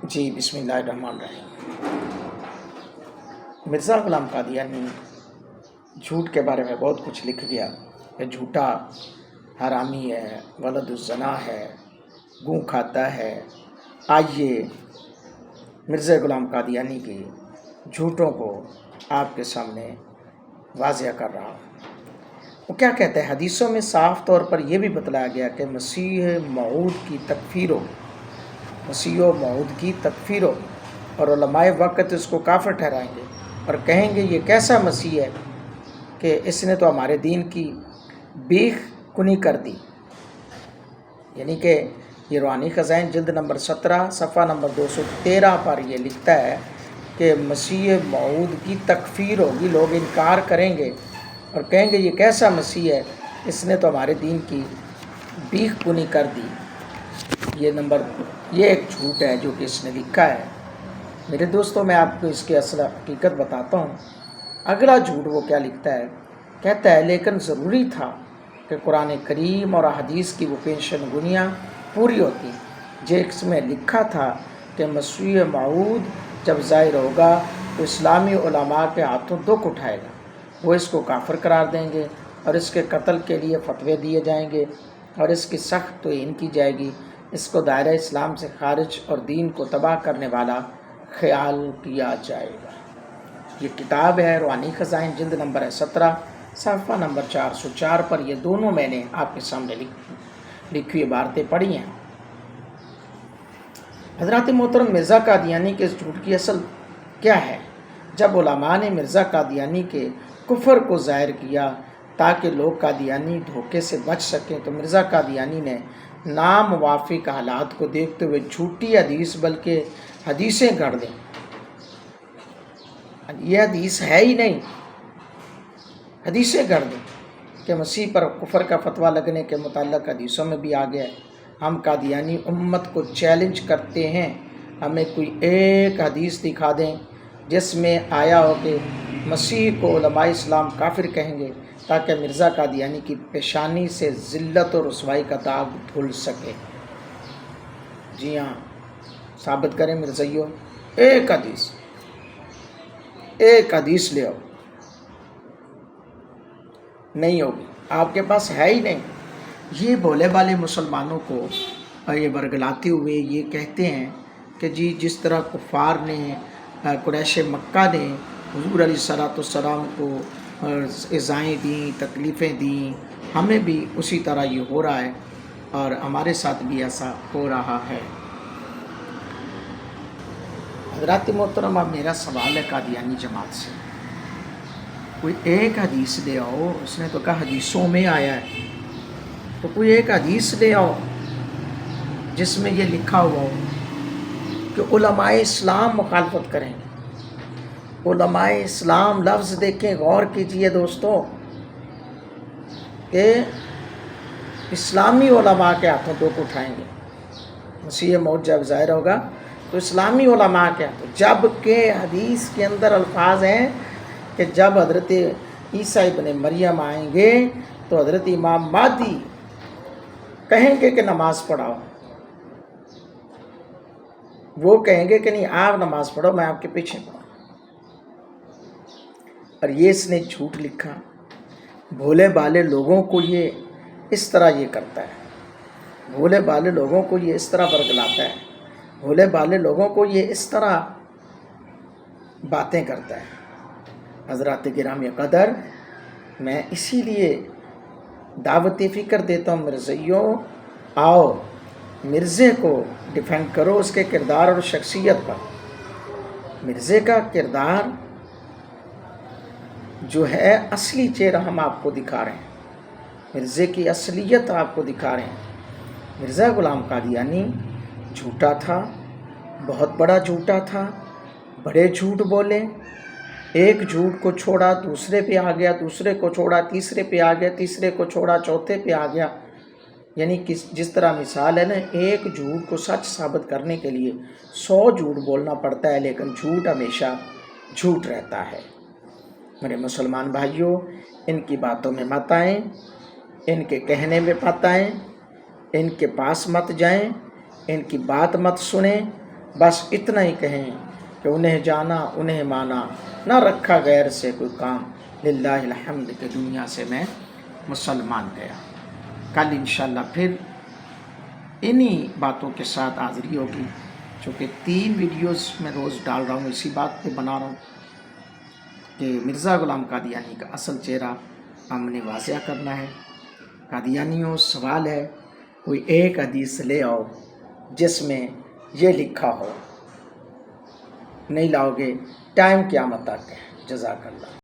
جی بسم اللہ الرحمن الرحیم۔ مرزا غلام قادیانی جھوٹ کے بارے میں بہت کچھ لکھ گیا کہ جھوٹا حرامی ہے، ولد الزنا ہے، گوں کھاتا ہے۔ آئیے مرزا غلام قادیانی کی جھوٹوں کو آپ کے سامنے واضح کر رہا ہوں۔ وہ کیا کہتے ہیں؟ حدیثوں میں صاف طور پر یہ بھی بتلایا گیا کہ مسیح موعود کی تکفیر ہوگی، مسیح موعود کی تکفیر ہوگی، اور علماء وقت اس کو کافر ٹھہرائیں گے اور کہیں گے یہ کیسا مسیح ہے کہ اس نے تو ہمارے دین کی بیخ کنی کر دی۔ یعنی کہ یہ روحانی خزائن جلد نمبر 17 صفحہ نمبر 213 پر یہ لکھتا ہے کہ مسیح موعود کی تکفیر ہوگی، لوگ انکار کریں گے اور کہیں گے یہ کیسا مسیح ہے، اس نے تو ہمارے دین کی بیخ کنی کر دی۔ یہ ایک جھوٹ ہے جو کہ اس نے لکھا ہے۔ میرے دوستوں، میں آپ کو اس کی اصل حقیقت بتاتا ہوں۔ اگلا جھوٹ وہ کیا لکھتا ہے؟ کہتا ہے لیکن ضروری تھا کہ قرآن کریم اور احادیث کی وہ پیشن گوئیاں پوری ہوتی جس میں لکھا تھا کہ مسیح موعود جب ظاہر ہوگا تو اسلامی علماء کے ہاتھوں دکھ اٹھائے گا، وہ اس کو کافر قرار دیں گے اور اس کے قتل کے لیے فتوے دیے جائیں گے اور اس کی سخت توہین کی جائے گی، اس کو دائرہ اسلام سے خارج اور دین کو تباہ کرنے والا خیال کیا جائے گا۔ یہ کتاب ہے روحانی خزائن جلد نمبر 17 صفحہ نمبر 404 پر۔ یہ دونوں میں نے آپ کے سامنے لکھی عبارتیں پڑھی ہیں۔ حضرات محترم، مرزا قادیانی کے اس جھوٹ کی اصل کیا ہے؟ جب علماء نے مرزا قادیانی کے کفر کو ظاہر کیا تاکہ لوگ قادیانی دھوکے سے بچ سکیں تو مرزا قادیانی نے ناموافق حالات کو دیکھتے ہوئے جھوٹی حدیث بلکہ حدیثیں گھڑ دیں۔ یہ حدیث ہے ہی نہیں، حدیثیں گھڑ دیں کہ مسیح پر کفر کا فتویٰ لگنے کے متعلق حدیثوں میں بھی آ گیا ہے۔ ہم قادیانی امت کو چیلنج کرتے ہیں، ہمیں کوئی ایک حدیث دکھا دیں جس میں آیا ہو کہ مسیح کو علماء اسلام کافر کہیں گے تاکہ مرزا قادیانی کی پیشانی سے ذلت اور رسوائی کا داغ دھل سکے۔ جی ہاں، ثابت کریں مرزائیوں، ایک حدیث لے آؤ، نہیں ہوگی، آپ کے پاس ہے ہی نہیں۔ یہ بھولے بالے مسلمانوں کو یہ برگلاتے ہوئے یہ کہتے ہیں کہ جی جس طرح کفار نے، قریش مکہ نے حضور علیہ الصلوۃ والسلام کو ایذائیں دیں، تکلیفیں دیں، ہمیں بھی اسی طرح یہ ہو رہا ہے اور ہمارے ساتھ بھی ایسا ہو رہا ہے۔ حضرات محترم، اب میرا سوال ہے قادیانی جماعت سے، کوئی ایک حدیث لے آؤ۔ اس نے تو کہا حدیثوں میں آیا ہے، تو کوئی ایک حدیث لے آؤ جس میں یہ لکھا ہوا ہو کہ علماء اسلام مخالفت کریں گے۔ علماء اسلام لفظ دیکھیں، غور کیجئے دوستو، کہ اسلامی علماء کے ہاتھوں دکھ اٹھائیں گے۔ مسیح موعود جب ظاہر ہوگا تو اسلامی علماء کے ہاتھوں، جبکہ حدیث کے اندر الفاظ ہیں کہ جب حضرت عیسیٰ ابن مریم آئیں گے تو حضرت امام مہدی کہیں گے کہ نماز پڑھاؤ، وہ کہیں گے کہ نہیں آپ نماز پڑھو، میں آپ کے پیچھے پڑھوں۔ اور یہ اس نے جھوٹ لکھا۔ بھولے بالے لوگوں کو یہ اس طرح یہ کرتا ہے، بھولے بالے لوگوں کو یہ اس طرح برگلاتا ہے، بھولے بالے لوگوں کو یہ اس طرح باتیں کرتا ہے۔ حضرات گرامی قدر، میں اسی لیے دعوت فکر دیتا ہوں مرزائیوں، آؤ مرزے کو ڈیفینڈ کرو، اس کے کردار اور شخصیت پر۔ مرزے کا کردار جو ہے اصلی چہرہ ہم آپ کو دکھا رہے ہیں، مرزے کی اصلیت آپ کو دکھا رہے ہیں۔ مرزا غلام قادیانی جھوٹا تھا، بہت بڑا جھوٹا تھا، بڑے جھوٹ بولے، ایک جھوٹ کو چھوڑا دوسرے پہ آ گیا، دوسرے کو چھوڑا تیسرے پہ آ گیا، تیسرے کو چھوڑا چوتھے پہ آ گیا۔ یعنی جس طرح مثال ہے نا، ایک جھوٹ کو سچ ثابت کرنے کے لیے 100 جھوٹ بولنا پڑتا ہے، لیکن جھوٹ ہمیشہ جھوٹ رہتا ہے۔ میرے مسلمان بھائیوں، ان کی باتوں میں مت آئیں، ان کے کہنے میں مت آئیں، ان کے پاس مت جائیں، ان کی بات مت سنیں، بس اتنا ہی کہیں کہ انہیں جانا انہیں مانا، نہ رکھا غیر سے کوئی کام، للہ الحمد کہ دنیا سے میں مسلمان گیا۔ کل انشاءاللہ پھر انہی باتوں کے ساتھ حاضری ہوگی، چونکہ 3 ویڈیوز میں روز ڈال رہا ہوں، اسی بات پہ بنا رہا ہوں کہ مرزا غلام قادیانی کا اصل چہرہ ہم نے واضح کرنا ہے۔ قادیانیوں سوال ہے، کوئی ایک حدیث لے آؤ جس میں یہ لکھا ہو، نہیں لاؤ گے ٹائم قیامت تک ہے۔ جزاک اللہ۔